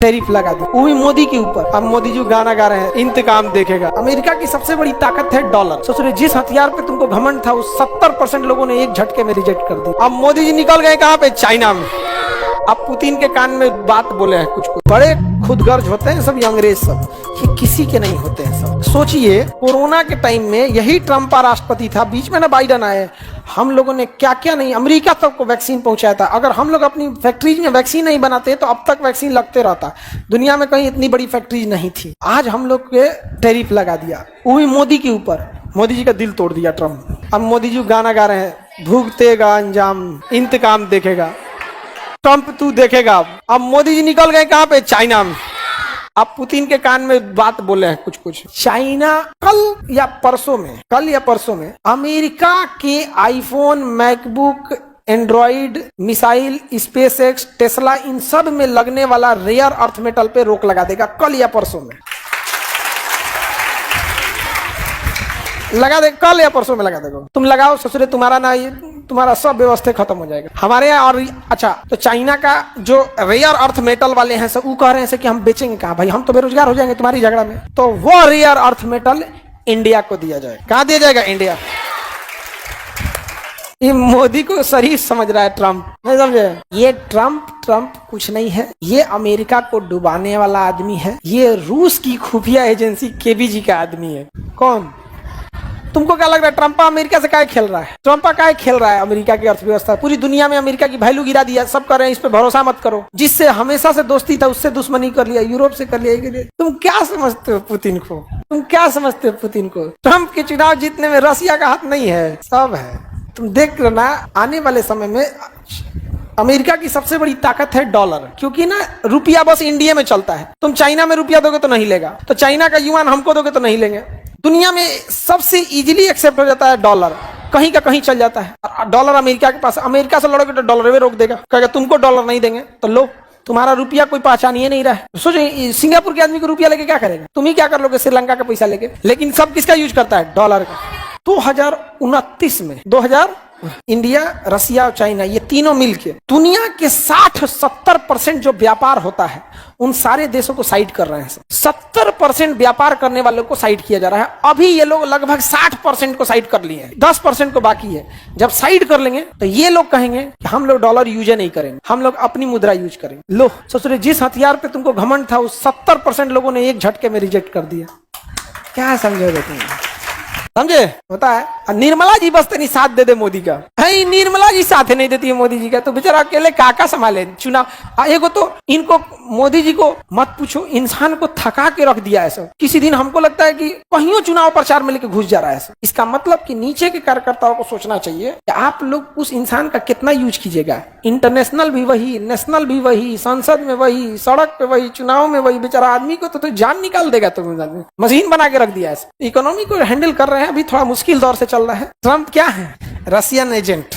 Tariff लगा दी, वो भी मोदी के ऊपर। अब मोदी जी गाना गा रहे हैं, इंतकाम देखेगा। अमेरिका की सबसे बड़ी ताकत है डॉलर। सोच जिस हथियार पे तुमको घमंड था, उस 70% लोगों ने एक झटके में रिजेक्ट कर दी। अब मोदी जी निकल गए कहाँ पे? चाइना में। अब पुतिन के कान में बात बोले हैं कुछ बड़े खुदगर्ज होते हैं सब, ये अंग्रेज सब, ये किसी के नहीं होते हैं सब। सोचिए कोरोना के टाइम में यही ट्रम्प राष्ट्रपति था, बीच में ना बाइडन आए, हम लोगों ने क्या क्या नहीं, अमेरिका तक को वैक्सीन पहुंचाया था। अगर हम लोग अपनी फैक्ट्रीज में वैक्सीन नहीं बनाते तो अब तक वैक्सीन लगते रहता। दुनिया में कहीं इतनी बड़ी फैक्ट्रीज नहीं थी। आज हम लोग के टैरिफ लगा दिया, वो भी मोदी के ऊपर। मोदी जी का दिल तोड़ दिया ट्रम्प। अब मोदी जी गाना गा रहे हैं, भुगतेगा अंजाम, इंतकाम देखेगा। ट्रम्प तू देखेगा। अब मोदी जी निकल गए कहाँ पे? चाइना में। अब पुतिन के कान में बात बोले हैं कुछ चाइना कल या परसों में अमेरिका के iPhone, MacBook, Android, missile, SpaceX, Tesla, इन सब में लगने वाला रेयर अर्थ मेटल पे रोक लगा देगा। कल या परसों में लगा दे, कल या परसों में लगा देगा। तुम लगाओ ससुरे, तुम्हारा ना ये तुम्हारा सब व्यवस्था खत्म हो जाएगा हमारे यहाँ। और अच्छा, तो चाइना का जो रेयर अर्थ मेटल वाले हैं सब, वो कह रहे हैं कि हम बेचेंगे कहाँ भाई, हम तो बेरोजगार हो जाएंगे तुम्हारी झगड़ा में। तो वो रेयर अर्थ मेटल इंडिया को दिया जाएगा। कहाँ दिया जाएगा? इंडिया। ये मोदी को शरीफ समझ रहा है ट्रम्प, नहीं समझे? ये ट्रम्प कुछ नहीं है, ये अमेरिका को डुबाने वाला आदमी है। ये रूस की खुफिया एजेंसी केबीजी का आदमी है। कौन? तुमको क्या लग रहा है ट्रम्पा अमेरिका से क्या खेल रहा है? ट्रम्पा क्या खेल रहा है? अमेरिका की अर्थव्यवस्था, पूरी दुनिया में अमेरिका की वैल्यू गिरा दिया। सब कर रहे हैं इस पे भरोसा मत करो। जिससे हमेशा से दोस्ती था उससे दुश्मनी कर लिया, यूरोप से कर लिया। तुम क्या समझते हो पुतिन को? ट्रम्प के चुनाव जीतने में रसिया का हाथ नहीं है, सब है। तुम देख लेना आने वाले समय में अमेरिका की सबसे बड़ी ताकत है डॉलर, क्योंकि ना रुपया बस इंडिया में चलता है। तुम चाइना में रुपया दोगे तो नहीं लेगा, तो चाइना का युआन हमको दोगे तो नहीं लेंगे। दुनिया में सबसे इजीली एक्सेप्ट हो जाता है डॉलर, कहीं का कहीं चल जाता है। डॉलर अमेरिका के पास, अमेरिका से लड़ोगे तो डॉलर वे रोक देगा, कहेगा तुमको डॉलर नहीं देंगे तो लो, तुम्हारा रुपया कोई पहचान ही नहीं रहा है। सोचो सिंगापुर के आदमी को रुपया लेके क्या करेगा? तुम ही क्या कर लोगे श्रीलंका का पैसा लेके? लेकिन सब किसका यूज करता है? डॉलर का। 2029 में इंडिया, रसिया और चाइना, ये तीनों मिलके दुनिया के 60-70% जो व्यापार होता है उन सारे देशों को साइड कर रहे हैं। 70% व्यापार करने वालों को साइड किया जा रहा है। अभी ये लोग लगभग 60% को साइड कर लिए हैं, 10% को बाकी है। जब साइड कर लेंगे तो ये लोग कहेंगे कि हम लोग डॉलर यूज नहीं करेंगे, हम लोग अपनी मुद्रा यूज करेंगे। लो सोच जिस हथियार पे तुमको घमंड था, उस 70% लोगों ने एक झटके में रिजेक्ट कर दिया। क्या समझोगे तुम? समझे? होता है। निर्मला जी बस तेरी साथ दे दे मोदी का है, निर्मला जी साथ नहीं देती है मोदी जी का, तो बेचारा अकेले काका संभाले चुनाव। एगो तो इनको मोदी जी को मत पूछो, इंसान को थका के रख दिया है सब। किसी दिन हमको लगता है कि कहीं चुनाव प्रचार में लेके घुस जा रहा है सब। इसका मतलब कि नीचे के कार्यकर्ताओं को सोचना चाहिए कि आप लोग उस इंसान का कितना यूज कीजिएगा। इंटरनेशनल भी वही, नेशनल भी वही, संसद में वही, सड़क पे वही, चुनाव में वही। बेचारा आदमी को तो जान निकाल देगा। तो मशीन बना के रख दिया है। इकोनॉमी को हैंडल कर रहे हैं, अभी थोड़ा मुश्किल दौर से चल रहा है। ट्रम्प क्या है? Russian agent.